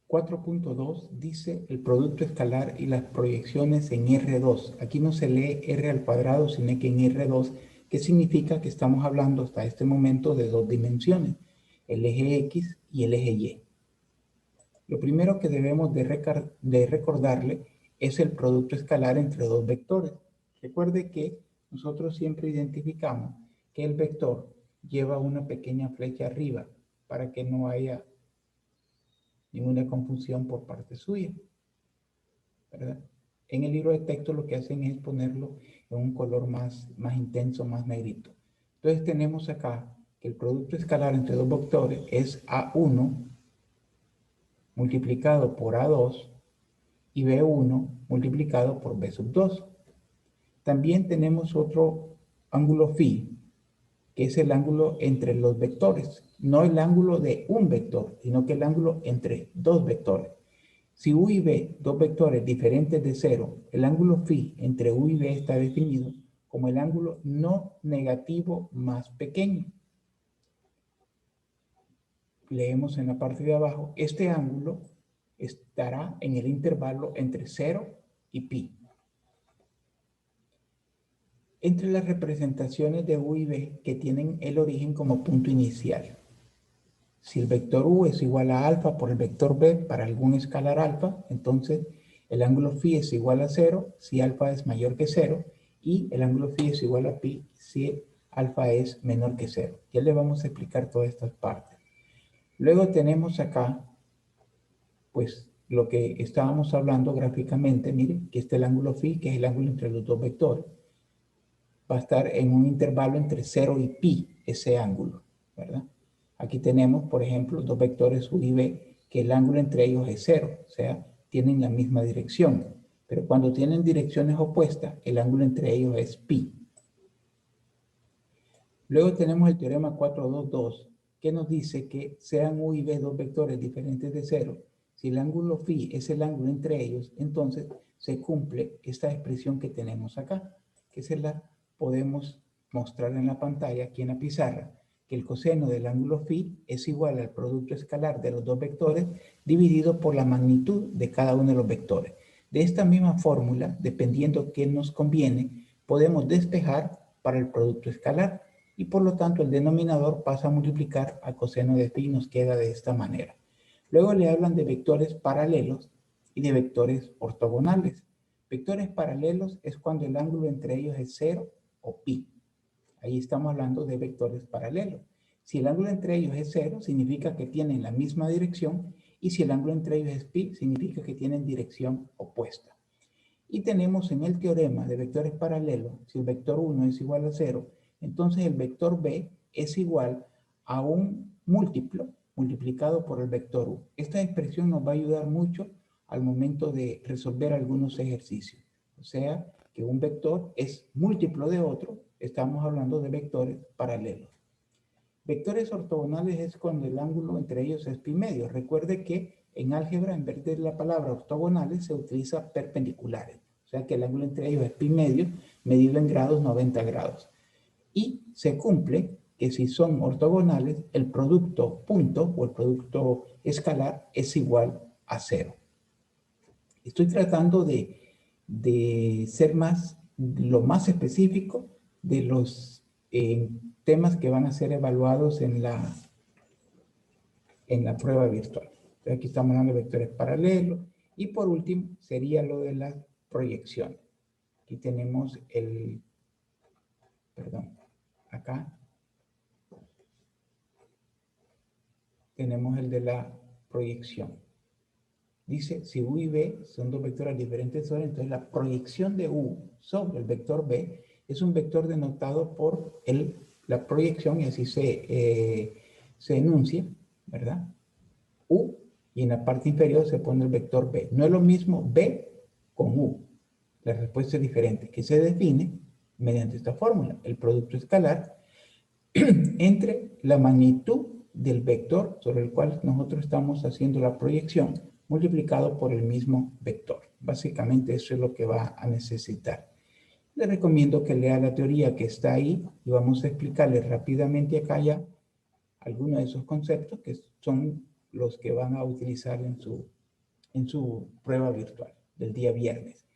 4.2 dice el producto escalar y las proyecciones en R2. Aquí no se lee R al cuadrado, sino que en R2, que significa que estamos hablando hasta este momento de dos dimensiones, el eje X y el eje Y. Lo primero que debemos de recordarle es el producto escalar entre dos vectores. Recuerde que nosotros siempre identificamos que el vector lleva una pequeña flecha arriba para que no haya ninguna confusión por parte suya, ¿verdad? En el libro de texto lo que hacen es ponerlo en un color más intenso, más negrito. Entonces tenemos acá que el producto escalar entre dos vectores es A1 multiplicado por A2 y B1 multiplicado por B sub 2. También tenemos otro ángulo phi, que es el ángulo entre los vectores. No el ángulo de un vector, sino que el ángulo entre dos vectores. Si U y B, dos vectores diferentes de cero, el ángulo phi entre U y B está definido como el ángulo no negativo más pequeño. Leemos en la parte de abajo, este ángulo estará en el intervalo entre 0 y pi. Entre las representaciones de U y B que tienen el origen como punto inicial. Si el vector U es igual a alfa por el vector B para algún escalar alfa, entonces el ángulo phi es igual a 0 si alfa es mayor que 0 y el ángulo phi es igual a pi si alfa es menor que 0. Ya le vamos a explicar todas estas partes. Luego tenemos acá, pues, lo que estábamos hablando gráficamente. Miren, que este es el ángulo phi, que es el ángulo entre los dos vectores. Va a estar en un intervalo entre 0 y pi, ese ángulo, ¿verdad? Aquí tenemos, por ejemplo, dos vectores U y B, que el ángulo entre ellos es 0, o sea, tienen la misma dirección. Pero cuando tienen direcciones opuestas, el ángulo entre ellos es pi. Luego tenemos el teorema 422, que nos dice que sean U y B dos vectores diferentes de 0, si el ángulo phi es el ángulo entre ellos, entonces se cumple esta expresión que tenemos acá, que se la podemos mostrar en la pantalla, aquí en la pizarra, que el coseno del ángulo phi es igual al producto escalar de los dos vectores dividido por la magnitud de cada uno de los vectores. De esta misma fórmula, dependiendo qué nos conviene, podemos despejar para el producto escalar y por lo tanto el denominador pasa a multiplicar al coseno de phi y nos queda de esta manera. Luego le hablan de vectores paralelos y de vectores ortogonales. Vectores paralelos es cuando el ángulo entre ellos es 0 o pi. Ahí estamos hablando de vectores paralelos. Si el ángulo entre ellos es 0, significa que tienen la misma dirección, y si el ángulo entre ellos es pi, significa que tienen dirección opuesta. Y tenemos en el teorema de vectores paralelos, si el vector 1 es igual a 0, entonces el vector b es igual a un múltiplo multiplicado por el vector u. Esta expresión nos va a ayudar mucho al momento de resolver algunos ejercicios. O sea, que un vector es múltiplo de otro, estamos hablando de vectores paralelos. Vectores ortogonales es cuando el ángulo entre ellos es pi medio. Recuerde que en álgebra, en vez de la palabra ortogonales, se utiliza perpendiculares. O sea que el ángulo entre ellos es pi medio, medido en grados, 90 grados. Y se cumple que si son ortogonales, el producto punto o el producto escalar es igual a 0. Estoy tratando de ser lo más específico de los temas que van a ser evaluados en la prueba virtual. Entonces aquí estamos hablando de vectores paralelos. Y por último sería lo de las proyecciones. Aquí tenemos acá tenemos el de la proyección. Dice, si U y B son dos vectores diferentes sobre, entonces la proyección de U sobre el vector B es un vector denotado por la proyección, y así se enuncia, ¿verdad? U, y en la parte inferior se pone el vector B. No es lo mismo B con U. La respuesta es diferente, que se define mediante esta fórmula, el producto escalar entre la magnitud del vector sobre el cual nosotros estamos haciendo la proyección multiplicado por el mismo vector. Básicamente eso es lo que va a necesitar. Le recomiendo que lea la teoría que está ahí y vamos a explicarle rápidamente acá ya algunos de esos conceptos que son los que van a utilizar en su en su prueba virtual del día viernes.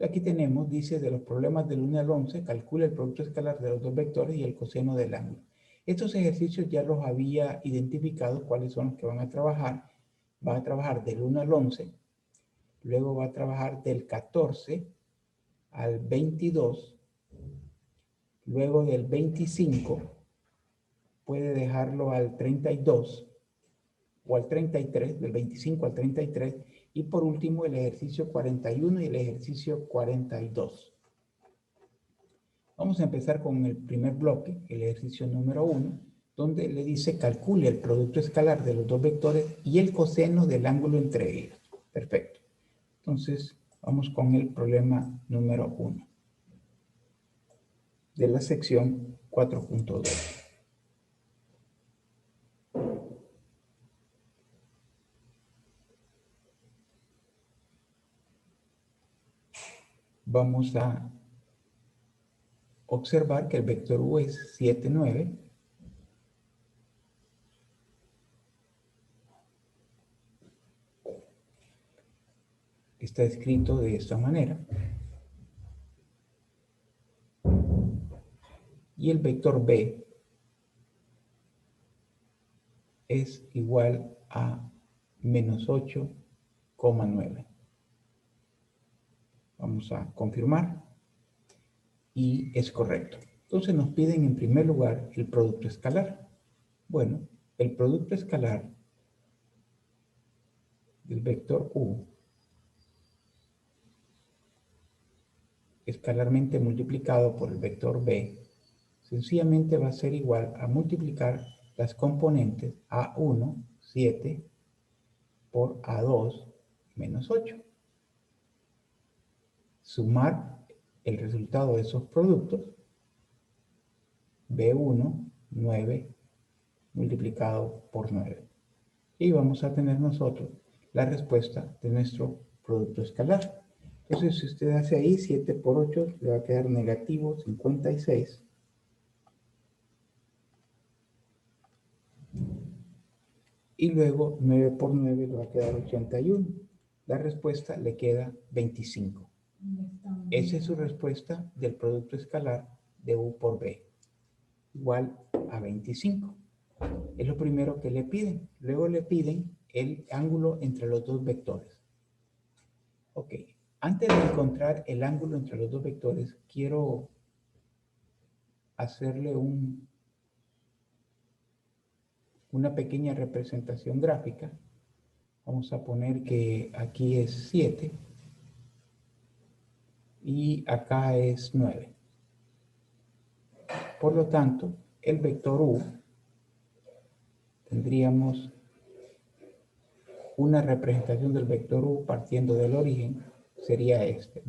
Aquí tenemos, dice, de los problemas del 1 al 11, calcula el producto escalar de los dos vectores y el coseno del ángulo. Estos ejercicios ya los había identificado cuáles son los que van a trabajar. Va a trabajar del 1 al 11, luego va a trabajar del 14 al 22, luego del 25, puede dejarlo al 32 o al 33, del 25 al 33, y por último el ejercicio 41 y el ejercicio 42. Vamos a empezar con el primer bloque, el ejercicio número 1, donde le dice calcule el producto escalar de los dos vectores y el coseno del ángulo entre ellos. Perfecto. Entonces, vamos con el problema número 1 de la sección 4.2. Vamos a observar que el vector U es 7, 9. Está escrito de esta manera. Y el vector B es igual a menos 8,9. Vamos a confirmar. Y es correcto. Entonces nos piden en primer lugar el producto escalar. Bueno, el producto escalar del vector U escalarmente multiplicado por el vector B sencillamente va a ser igual a multiplicar las componentes A1, 7, por A2, menos 8. Sumar el resultado de esos productos, B1, 9, multiplicado por 9. Y vamos a tener nosotros la respuesta de nuestro producto escalar. Entonces, si usted hace ahí 7 por 8, le va a quedar negativo 56. Y luego 9 por 9 le va a quedar 81. La respuesta le queda 25. Esa es su respuesta del producto escalar de U por B, igual a 25. Es lo primero que le piden. Luego le piden el ángulo entre los dos vectores. Ok, antes de encontrar el ángulo entre los dos vectores, quiero hacerle una pequeña representación gráfica. Vamos a poner que aquí es 7 y acá es 9. Por lo tanto, el vector U tendríamos una representación del vector U partiendo del origen, sería este.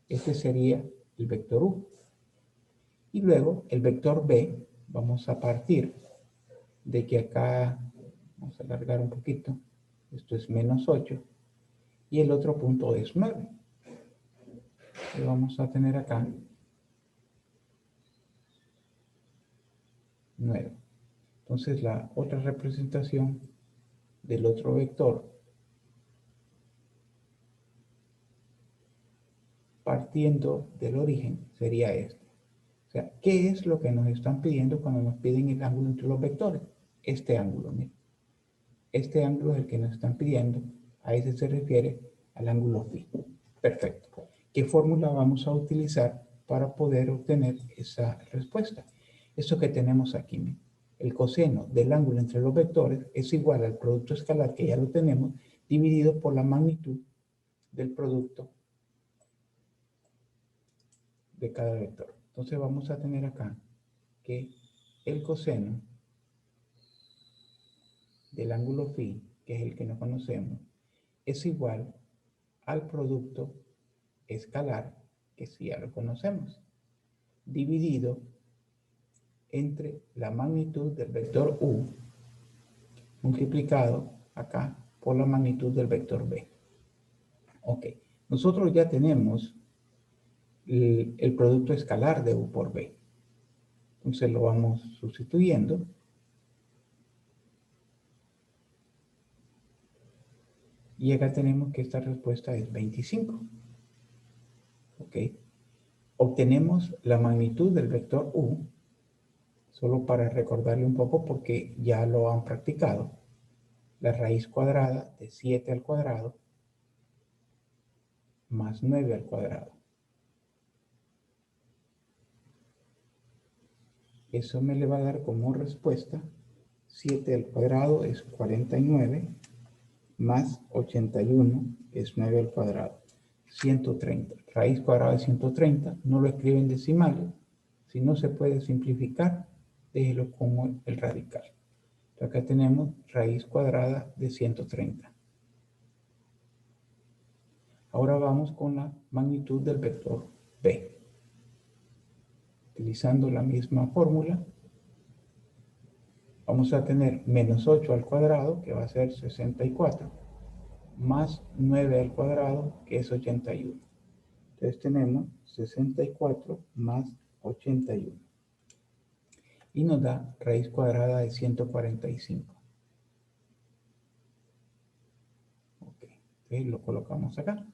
Este sería el vector U. Y luego el vector B, vamos a partir de que acá, vamos a alargar un poquito, esto es menos 8, y el otro punto es 9. Y vamos a tener acá 9. Entonces la otra representación del otro vector partiendo del origen sería este. O sea, ¿qué es lo que nos están pidiendo cuando nos piden el ángulo entre los vectores? Este ángulo, miren. Este ángulo es el que nos están pidiendo. A ese se refiere al ángulo phi. Perfecto. ¿Qué fórmula vamos a utilizar para poder obtener esa respuesta? Eso que tenemos aquí, miren. El coseno del ángulo entre los vectores es igual al producto escalar, que ya lo tenemos, dividido por la magnitud del producto de cada vector. Entonces vamos a tener acá que el coseno del ángulo phi, que es el que no conocemos, es igual al producto escalar, que sí ya lo conocemos, dividido entre la magnitud del vector U multiplicado acá por la magnitud del vector B. Ok, nosotros ya tenemos el producto escalar de U por B. Entonces lo vamos sustituyendo. Y acá tenemos que esta respuesta es 25. ¿Ok? Obtenemos la magnitud del vector u, solo para recordarle un poco porque ya lo han practicado. La raíz cuadrada de 7 al cuadrado más 9 al cuadrado. Eso me le va a dar como respuesta 7 al cuadrado es 49 más 81 es 9 al cuadrado. 130. Raíz cuadrada de 130 no lo escriben en decimales. Si no se puede simplificar, déjelo como el radical. Acá tenemos raíz cuadrada de 130. Ahora vamos con la magnitud del vector b. Utilizando la misma fórmula, vamos a tener menos 8 al cuadrado, que va a ser 64, más 9 al cuadrado, que es 81. Entonces tenemos 64 más 81. Y nos da raíz cuadrada de 145. Ok, entonces lo colocamos acá.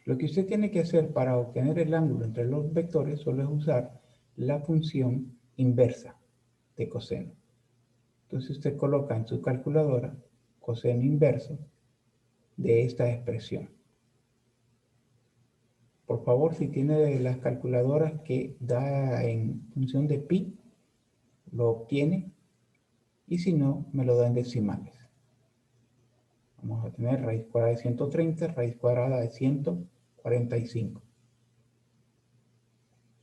Lo que usted tiene que hacer para obtener el ángulo entre los vectores solo es usar la función inversa de coseno. Entonces usted coloca en su calculadora coseno inverso de esta expresión. Por favor, si tiene las calculadoras que da en función de pi, lo obtiene, y si no, me lo da en decimales. Vamos a tener raíz cuadrada de 130, raíz cuadrada de 145.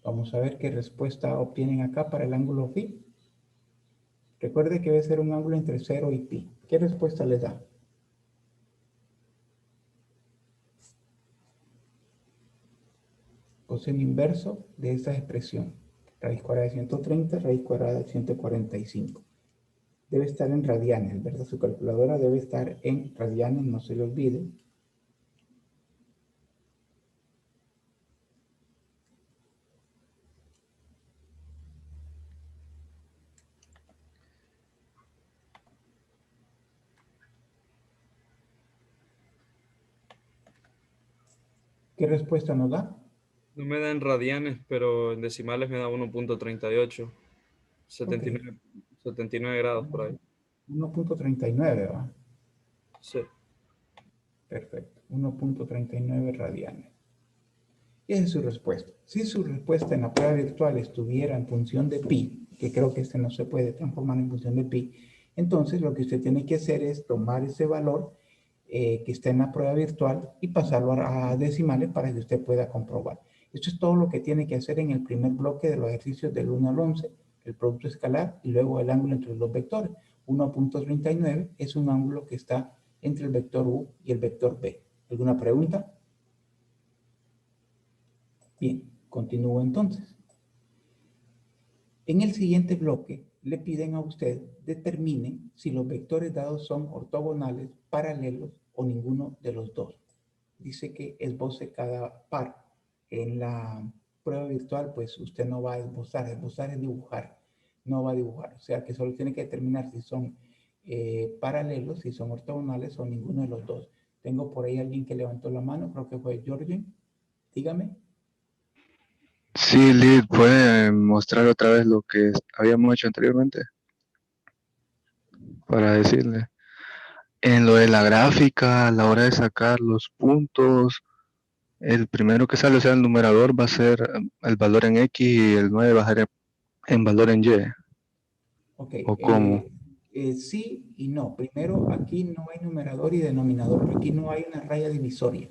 Vamos a ver qué respuesta obtienen acá para el ángulo phi. Recuerde que debe ser un ángulo entre 0 y pi. ¿Qué respuesta le da? Coseno inverso de esta expresión. Raíz cuadrada de 130, raíz cuadrada de 145. Debe estar en radianes, ¿verdad? Su calculadora debe estar en radianes, no se le olvide. ¿Qué respuesta nos da? No me da en radianes, pero en decimales me da 1.38. Ok. 79 grados por ahí. 1.39, ¿va? Sí. Perfecto. 1.39 radianes. Y esa es su respuesta. Si su respuesta en la prueba virtual estuviera en función de pi, que creo que este no se puede transformar en función de pi, entonces lo que usted tiene que hacer es tomar ese valor que está en la prueba virtual y pasarlo a decimales para que usted pueda comprobar. Esto es todo lo que tiene que hacer en el primer bloque de los ejercicios del 1 al 11, el producto escalar y luego el ángulo entre los dos vectores. 1.39 es un ángulo que está entre el vector u y el vector b. ¿Alguna pregunta? Bien, continúo entonces. En el siguiente bloque le piden a usted determine si los vectores dados son ortogonales, paralelos o ninguno de los dos. Dice que esboce cada par. En la prueba virtual, pues usted no va a esbozar. Esbozar es dibujar. No va a dibujar. O sea que solo tiene que determinar si son paralelos, si son ortogonales o ninguno de los dos. Tengo por ahí alguien que levantó la mano. Creo que fue Georgie. Dígame. Sí, Lid, ¿puede mostrar otra vez lo que habíamos hecho anteriormente? Para decirle. En lo de la gráfica, a la hora de sacar los puntos, el primero que sale, o sea, el numerador va a ser el valor en X y el 9 va a ser en valor en Y. Ok, ¿O cómo? sí y no. Primero, aquí no hay numerador y denominador. Aquí no hay una raya divisoria.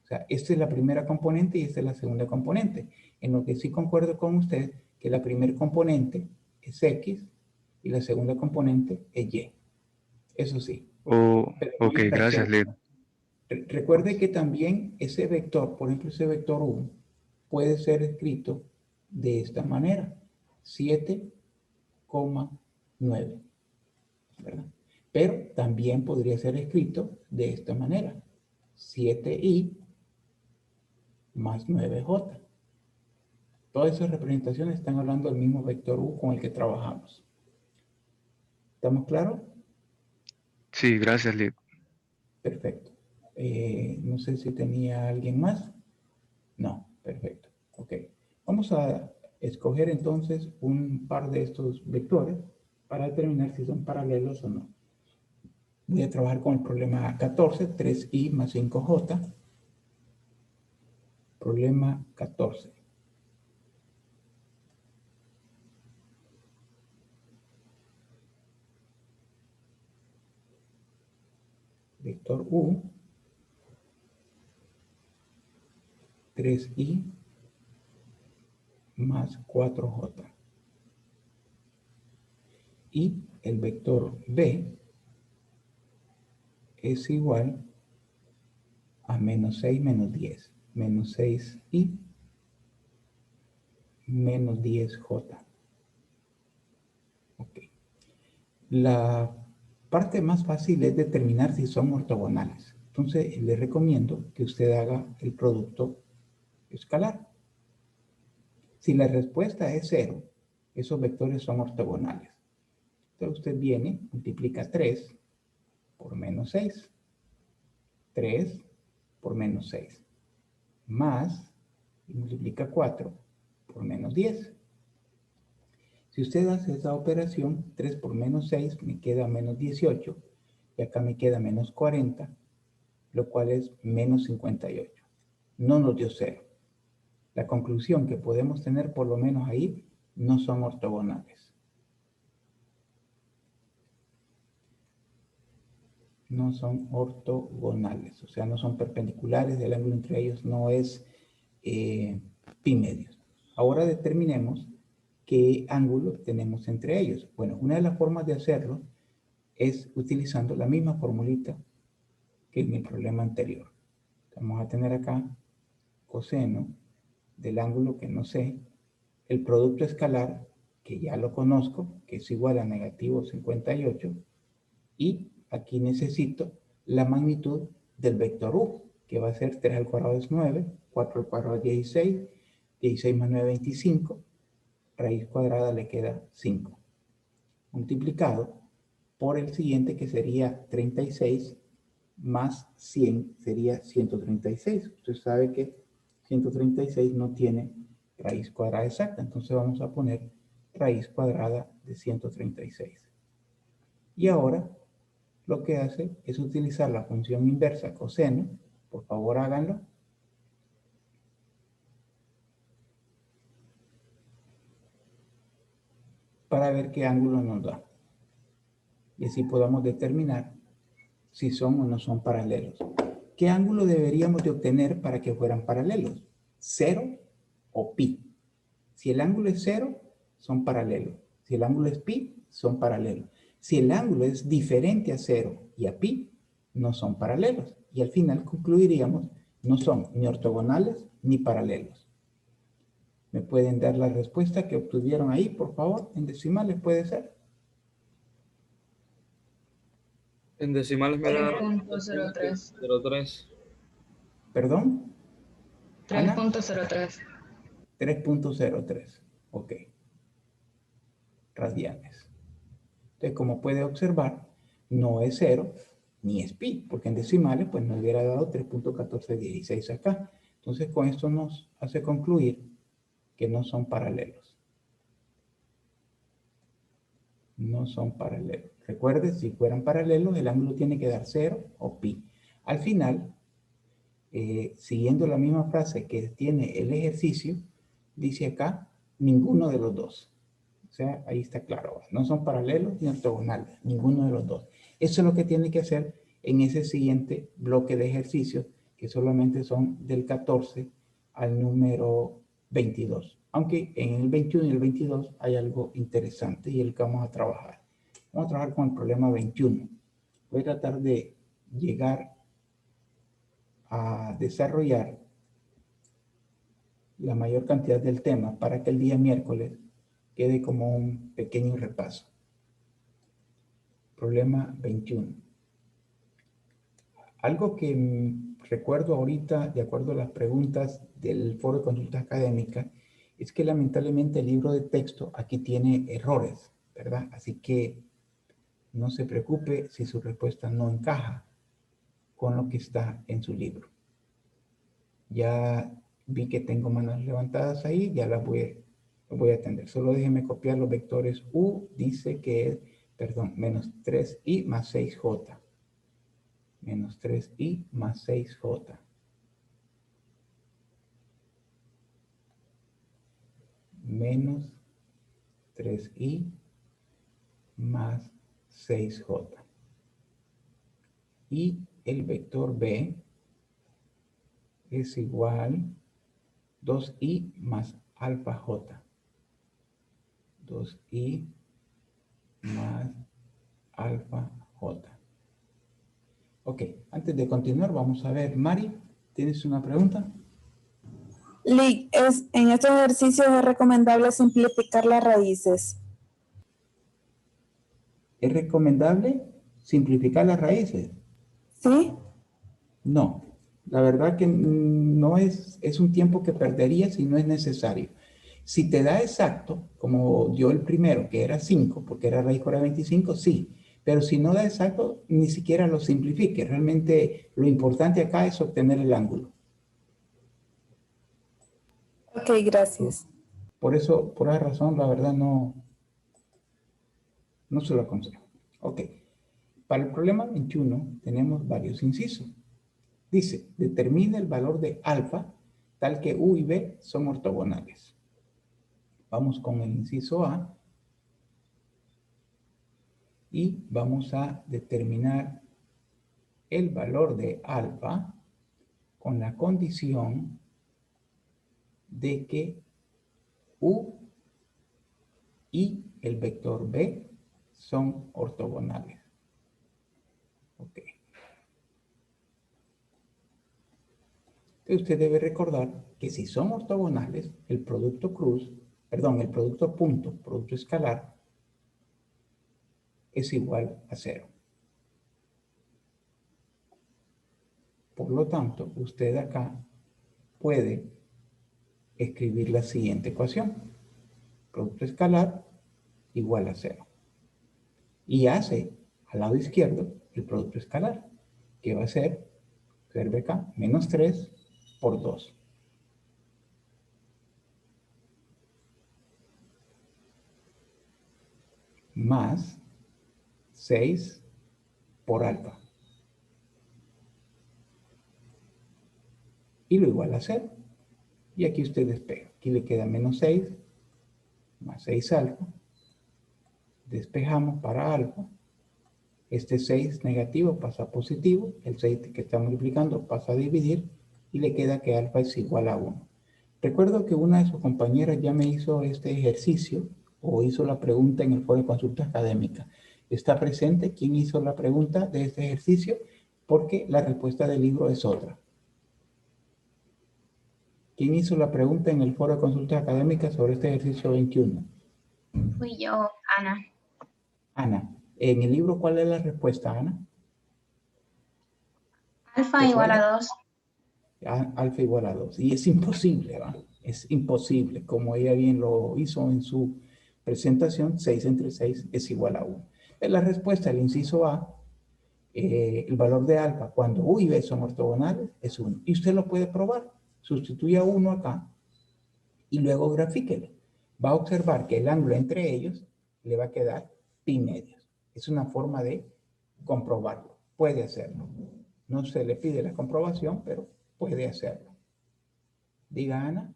O sea, esta es la primera componente y esta es la segunda componente. En lo que sí concuerdo con usted, que la primera componente es X y la segunda componente es Y. Eso sí, pero no Ok, hay gracias, fracción. Lid. Recuerde que también ese vector, por ejemplo, ese vector 1, puede ser escrito de esta manera. 7,9. ¿Verdad? Pero también podría ser escrito de esta manera. 7i más 9j. Todas esas representaciones están hablando del mismo vector u con el que trabajamos. ¿Estamos claros? Sí, gracias, Lid. Perfecto. No sé si tenía alguien más. No, perfecto. Ok. Vamos a escoger entonces un par de estos vectores para determinar si son paralelos o no. Voy a trabajar con el problema 14, 3i más 5j. Problema 14. Vector u, 3i más 4j. Y el vector b es igual a menos 6 menos 10. Menos 6i menos 10j. Ok. La parte más fácil es determinar si son ortogonales. Entonces, les recomiendo que usted haga el producto escalar. Si la respuesta es 0, esos vectores son ortogonales. Entonces, usted viene, multiplica 3 por menos 6. 3 por menos 6. Más, y multiplica 4 por menos 10. Si usted hace esa operación, 3 por menos 6 me queda menos 18. Y acá me queda menos 40, lo cual es menos 58. No nos dio 0. La conclusión que podemos tener por lo menos ahí, no son ortogonales. No son ortogonales, o sea, no son perpendiculares, el ángulo entre ellos no es pi medios. Ahora determinemos qué ángulo tenemos entre ellos. Bueno, una de las formas de hacerlo es utilizando la misma formulita que en el problema anterior. Vamos a tener acá coseno del ángulo que no sé, el producto escalar, que ya lo conozco, que es igual a negativo 58, y aquí necesito la magnitud del vector u, que va a ser 3 al cuadrado es 9, 4 al cuadrado es 16, 16 más 9, 25, raíz cuadrada le queda 5, multiplicado por el siguiente que sería 36 más 100 sería 136. Usted sabe que 136 no tiene raíz cuadrada exacta, entonces vamos a poner raíz cuadrada de 136. Y ahora lo que hace es utilizar la función inversa coseno. Por favor, háganlo. Para ver qué ángulo nos da. Y así podamos determinar si son o no son paralelos. ¿Qué ángulo deberíamos de obtener para que fueran paralelos? 0 o pi. Si el ángulo es 0, son paralelos. Si el ángulo es pi, son paralelos. Si el ángulo es diferente a 0 y a pi, no son paralelos. Y al final concluiríamos, no son ni ortogonales ni paralelos. ¿Me pueden dar la respuesta que obtuvieron ahí, por favor? En decimales puede ser. En decimales me da 3.03. 0.03. ¿Perdón? Ana, 3.03. 3.03. Ok. Radianes. Entonces, como puede observar, no es 0 ni es pi, porque en decimales pues nos hubiera dado 3.1416 acá. Entonces, con esto nos hace concluir que no son paralelos. No son paralelos. Recuerde, si fueran paralelos, el ángulo tiene que dar 0 o pi. Al final, siguiendo la misma frase que tiene el ejercicio, dice acá, ninguno de los dos. O sea, ahí está claro. No son paralelos ni ortogonales, ninguno de los dos. Eso es lo que tiene que hacer en ese siguiente bloque de ejercicios, que solamente son del 14 al número 22. Aunque en el 21 y el 22 hay algo interesante y el que vamos a trabajar. Vamos a trabajar con el problema 21. Voy a tratar de llegar a desarrollar la mayor cantidad del tema para que el día miércoles quede como un pequeño repaso. Problema 21. Algo que recuerdo ahorita, de acuerdo a las preguntas del foro de consultas académicas, es que lamentablemente el libro de texto aquí tiene errores, ¿verdad? Así que no se preocupe si su respuesta no encaja con lo que está en su libro. Ya vi que tengo manos levantadas ahí, ya las voy a atender. Solo déjenme copiar los vectores U, dice que es, perdón, menos 3i más 6j. Menos 3i más 6j. Menos 3i más 6j. Y el vector B es igual 2i más alfa j. 2i más alfa j. Ok, antes de continuar vamos a ver, Mari, ¿tienes una pregunta? Lick, en estos ejercicios es recomendable simplificar las raíces. ¿Es recomendable simplificar las raíces? ¿Sí? No, la verdad que no es un tiempo que perderías si no es necesario. Si te da exacto, como dio el primero, que era 5, porque era raíz cuadrada de 25, sí. Pero si no da exacto, ni siquiera lo simplifique. Realmente lo importante acá es obtener el ángulo. Ok, gracias. Por eso, por esa razón, la verdad no se lo aconsejo. Ok. Para el problema 21 tenemos varios incisos. Dice, determina el valor de alfa tal que U y B son ortogonales. Vamos con el inciso A y vamos a determinar el valor de alfa con la condición de que U y el vector B son ortogonales. Ok. Entonces usted debe recordar que si son ortogonales, el producto punto, producto escalar, es igual a 0. Por lo tanto, usted acá puede escribir la siguiente ecuación. Producto escalar igual a 0. Y hace al lado izquierdo el producto escalar, que va a ser, observe acá, menos 3 por 2. Más 6 por alfa. Y lo igual a 0. Y aquí usted despeja. Aquí le queda menos 6 más 6 alfa. Despejamos para alfa. Este 6 negativo pasa a positivo. El 6 que está multiplicando pasa a dividir. Y le queda que alfa es igual a 1. Recuerdo que una de sus compañeras ya me hizo este ejercicio o hizo la pregunta en el foro de consulta académica. ¿Está presente quién hizo la pregunta de este ejercicio? Porque la respuesta del libro es otra. ¿Quién hizo la pregunta en el foro de consultas académicas sobre este ejercicio 21? Fui yo, Ana. Ana. En el libro, ¿cuál es la respuesta, Ana? Alfa igual a 2. Alfa igual a 2. Y es imposible, ¿va? Es imposible. Como ella bien lo hizo en su presentación, 6 entre 6 es igual a 1. La respuesta, el inciso A, el valor de alfa cuando U y B son ortogonales es 1. Y usted lo puede probar. Sustituya 1 acá y luego grafíquelo. Va a observar que el ángulo entre ellos le va a quedar pi medios. Es una forma de comprobarlo. Puede hacerlo. No se le pide la comprobación, pero puede hacerlo. Diga, Ana.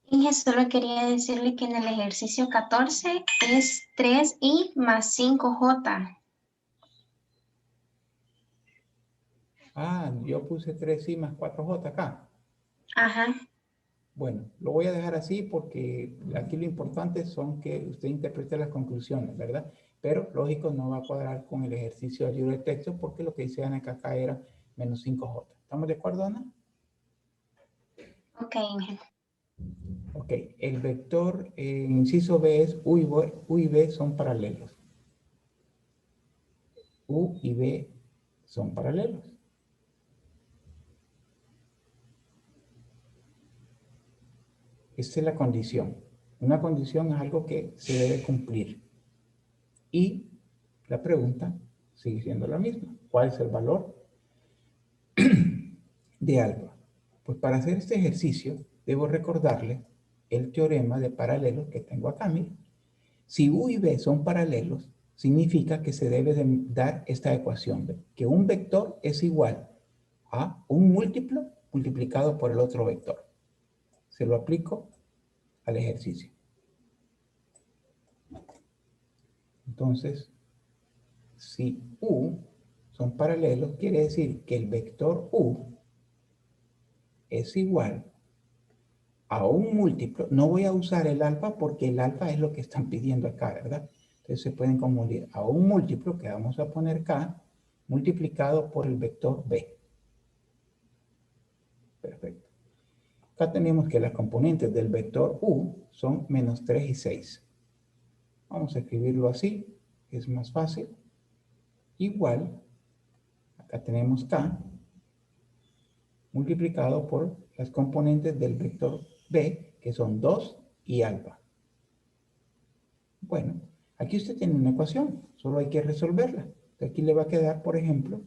Inge, solo quería decirle que en el ejercicio 14 es 3i más 5j. Ah, yo puse 3i más 4j acá. Ajá. Bueno, lo voy a dejar así porque aquí lo importante son que usted interprete las conclusiones, ¿verdad? Pero, lógico, no va a cuadrar con el ejercicio del libro de texto porque lo que dice Ana que acá era menos 5j. ¿Estamos de acuerdo, Ana? Ok, Inge. Ok, el vector inciso B es U y B son paralelos. U y B son paralelos. Esta es la condición. Una condición es algo que se debe cumplir. Y la pregunta sigue siendo la misma. ¿Cuál es el valor? de alfa. Pues para hacer este ejercicio, debo recordarle el teorema de paralelos que tengo acá. Miren. Si U y B son paralelos, significa que se debe de dar esta ecuación, ¿ve? Que un vector es igual a un múltiplo multiplicado por el otro vector. Se lo aplico al ejercicio. Entonces, si U son paralelos, quiere decir que el vector U es igual a un múltiplo. No voy a usar el alfa porque el alfa es lo que están pidiendo acá, ¿verdad? Entonces se pueden confundir a un múltiplo que vamos a poner K multiplicado por el vector B. Perfecto. Acá tenemos que las componentes del vector U son menos 3 y 6. Vamos a escribirlo así, que es más fácil. Igual, acá tenemos K multiplicado por las componentes del vector B, que son 2 y alfa. Bueno, aquí usted tiene una ecuación, solo hay que resolverla. Aquí le va a quedar, por ejemplo,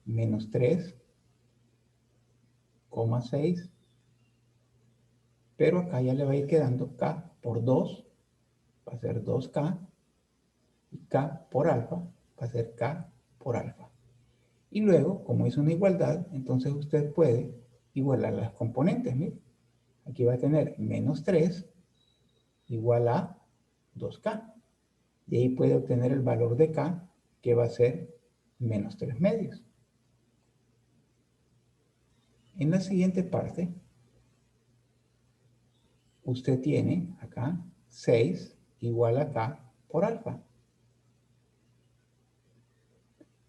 menos 3,6, pero acá ya le va a ir quedando K por 2, va a ser 2K, y K por alfa, va a ser K por alfa. Y luego, como es una igualdad, entonces usted puede igualar las componentes. Mire, aquí va a tener menos 3 igual a 2K. Y ahí puede obtener el valor de K, que va a ser menos 3 medios. En la siguiente parte, usted tiene acá 6 igual a K por alfa.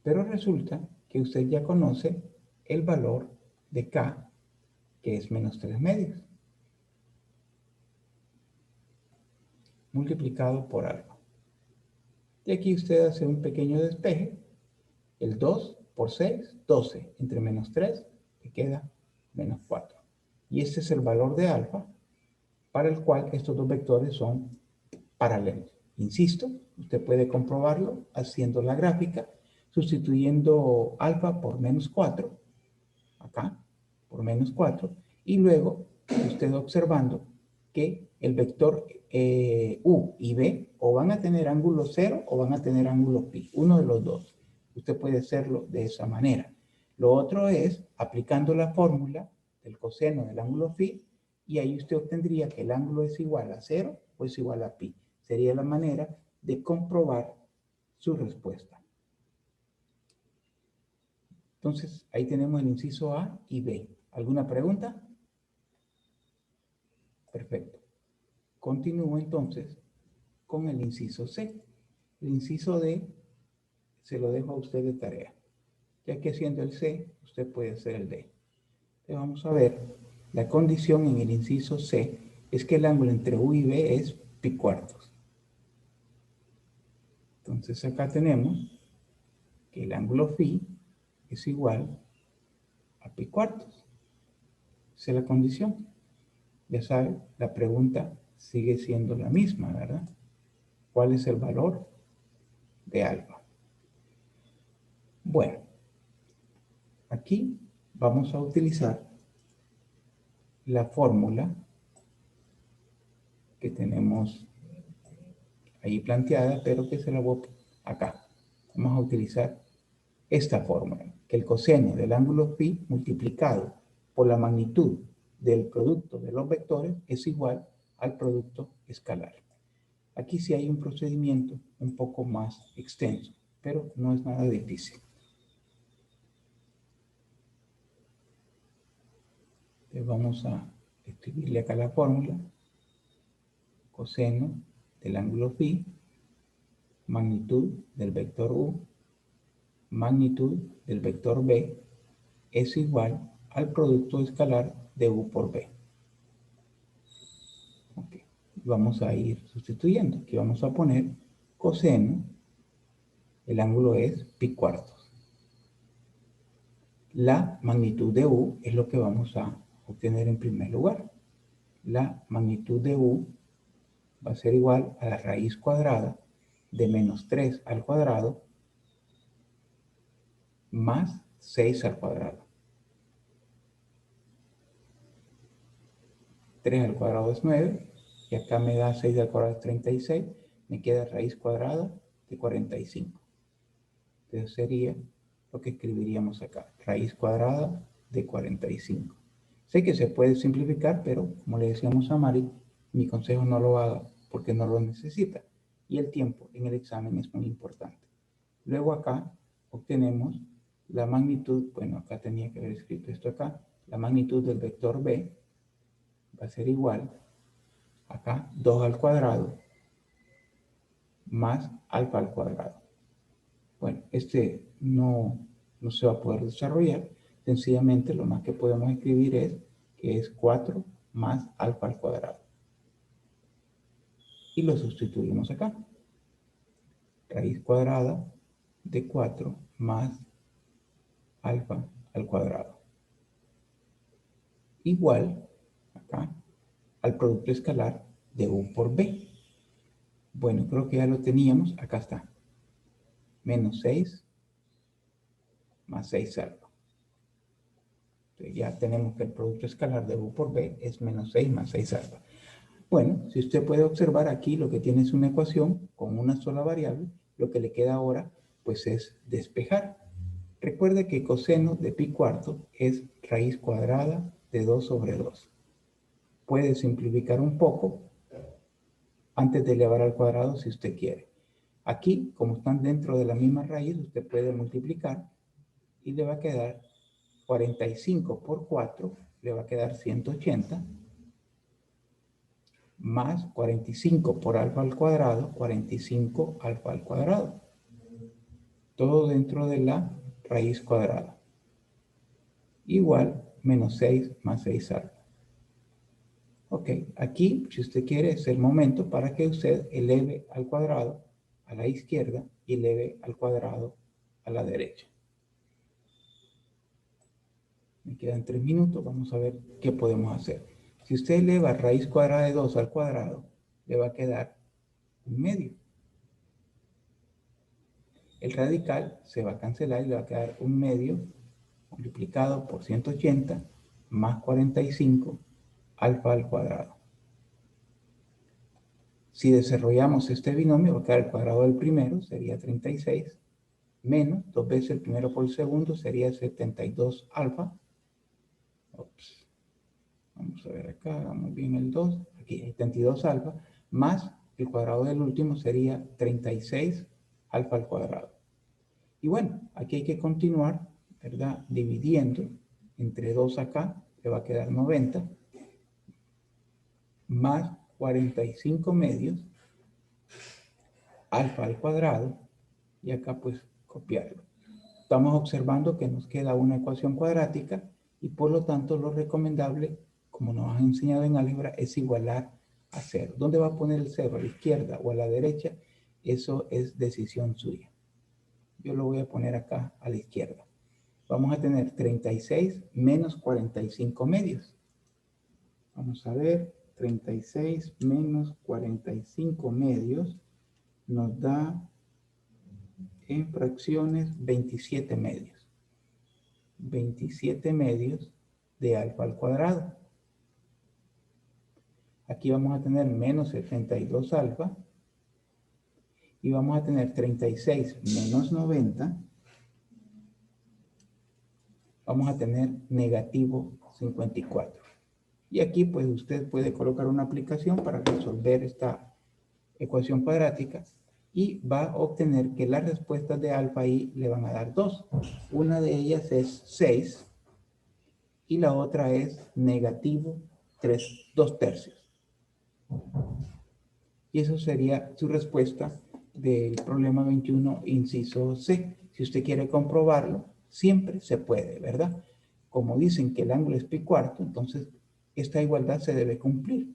Pero resulta que usted ya conoce el valor de K, que es menos 3 medios, multiplicado por alfa. Y aquí usted hace un pequeño despeje. El 2 por 6, 12. Entre menos 3, le queda menos 4. Y este es el valor de alfa, para el cual estos dos vectores son paralelos. Insisto, usted puede comprobarlo haciendo la gráfica, sustituyendo alfa por menos 4, acá, por menos 4, y luego usted observando que el vector U y B o van a tener ángulo 0 o van a tener ángulo pi, uno de los dos. Usted puede hacerlo de esa manera. Lo otro es aplicando la fórmula del coseno del ángulo phi, y ahí usted obtendría que el ángulo es igual a 0 o es igual a pi. Sería la manera de comprobar su respuesta. Entonces, ahí tenemos el inciso A y B. ¿Alguna pregunta? Perfecto. Continúo entonces con el inciso C. El inciso D se lo dejo a usted de tarea. Ya que haciendo el C, usted puede hacer el D. Entonces vamos a ver, la condición en el inciso C es que el ángulo entre U y B es pi cuartos. Entonces acá tenemos que el ángulo phi es igual a pi cuartos. Esa es la condición. Ya saben, la pregunta sigue siendo la misma, ¿verdad? ¿Cuál es el valor de alfa? Bueno, aquí vamos a utilizar la fórmula que tenemos ahí planteada, pero que se la voy acá. Vamos a utilizar esta fórmula, que el coseno del ángulo phi multiplicado por la magnitud del producto de los vectores es igual al producto escalar. Aquí sí hay un procedimiento un poco más extenso, pero no es nada difícil. Entonces vamos a escribirle acá la fórmula. Coseno del ángulo phi, magnitud del vector U, magnitud del vector B, es igual al producto escalar de U por B. Okay. Vamos a ir sustituyendo. Aquí vamos a poner coseno, el ángulo es pi cuartos. La magnitud de U es lo que vamos a obtener en primer lugar. La magnitud de U va a ser igual a la raíz cuadrada de menos 3 al cuadrado más 6 al cuadrado. 3 al cuadrado es 9. Y acá me da 6 al cuadrado es 36. Me queda raíz cuadrada de 45. Entonces sería lo que escribiríamos acá. Raíz cuadrada de 45. Sé que se puede simplificar, pero como le decíamos a Mari, mi consejo no lo haga porque no lo necesita. Y el tiempo en el examen es muy importante. Luego acá obtenemos la magnitud, bueno, acá tenía que haber escrito esto acá, la magnitud del vector B va a ser igual, acá 2 al cuadrado más alfa al cuadrado. Bueno, este no se va a poder desarrollar, sencillamente lo más que podemos escribir es que es 4 más alfa al cuadrado. Y lo sustituimos acá. Raíz cuadrada de 4 más alfa al cuadrado. Igual, acá, al producto escalar de U por B. Bueno, creo que ya lo teníamos. Acá está. Menos 6 más 6 alfa. Entonces ya tenemos que el producto escalar de U por B es menos 6 más 6 alfa. Bueno, si usted puede observar aquí, lo que tiene es una ecuación con una sola variable. Lo que le queda ahora, pues, es despejar. Recuerde que coseno de pi cuarto es raíz cuadrada de 2 sobre 2. Puede simplificar un poco antes de elevar al cuadrado si usted quiere. Aquí, como están dentro de la misma raíz, usted puede multiplicar y le va a quedar 45 por 4, le va a quedar 180, más 45 por alfa al cuadrado, 45 alfa al cuadrado. Todo dentro de la raíz cuadrada. Igual menos 6 más 6 alfa. Ok, aquí, si usted quiere, es el momento para que usted eleve al cuadrado a la izquierda y eleve al cuadrado a la derecha. Me quedan 3 minutos, vamos a ver qué podemos hacer. Si usted eleva raíz cuadrada de 2 al cuadrado, le va a quedar un medio. El radical se va a cancelar y le va a quedar un medio multiplicado por 180 más 45 alfa al cuadrado. Si desarrollamos este binomio, va a quedar el cuadrado del primero, sería 36, menos 2 veces el primero por el segundo, sería 72 alfa. Ups. Vamos a ver acá, vamos bien el 2, aquí 72 alfa, más el cuadrado del último sería 36 alfa al cuadrado. Y bueno, aquí hay que continuar, ¿verdad? Dividiendo entre 2 acá, le va a quedar 90, más 45 medios, alfa al cuadrado, y acá pues copiarlo. Estamos observando que nos queda una ecuación cuadrática y por lo tanto lo recomendable, como nos han enseñado en álgebra, es igualar a 0. ¿Dónde va a poner el 0? ¿A la izquierda o a la derecha? Eso es decisión suya. Yo lo voy a poner acá a la izquierda. Vamos a tener 36 menos 45 medios. Vamos a ver, 36 menos 45 medios nos da en fracciones 27 medios. 27 medios de alfa al cuadrado. Aquí vamos a tener menos 72 alfa. Y vamos a tener 36 menos 90. Vamos a tener negativo 54. Y aquí pues usted puede colocar una aplicación para resolver esta ecuación cuadrática y va a obtener que las respuestas de alfa y le van a dar 2. Una de ellas es 6 y la otra es negativo 2 tercios. Y eso sería su respuesta del problema 21, inciso C. Si usted quiere comprobarlo, siempre se puede, ¿verdad? Como dicen que el ángulo es pi cuarto, entonces esta igualdad se debe cumplir.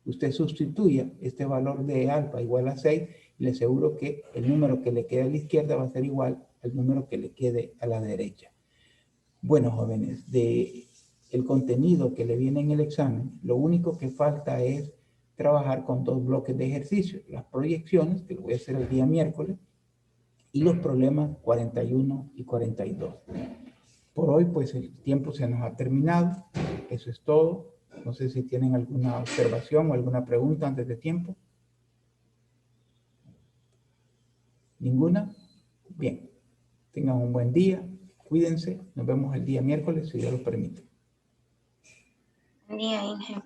Usted sustituya este valor de alfa igual a 6 y le aseguro que el número que le quede a la izquierda va a ser igual al número que le quede a la derecha. Bueno, jóvenes, de el contenido que le viene en el examen, lo único que falta es trabajar con 2 bloques de ejercicio, las proyecciones, que lo voy a hacer el día miércoles, y los problemas 41 y 42. Por hoy, pues el tiempo se nos ha terminado. Eso es todo. No sé si tienen alguna observación o alguna pregunta antes de tiempo. ¿Ninguna? Bien. Tengan un buen día. Cuídense. Nos vemos el día miércoles, si Dios lo permite. Buen día, Inge.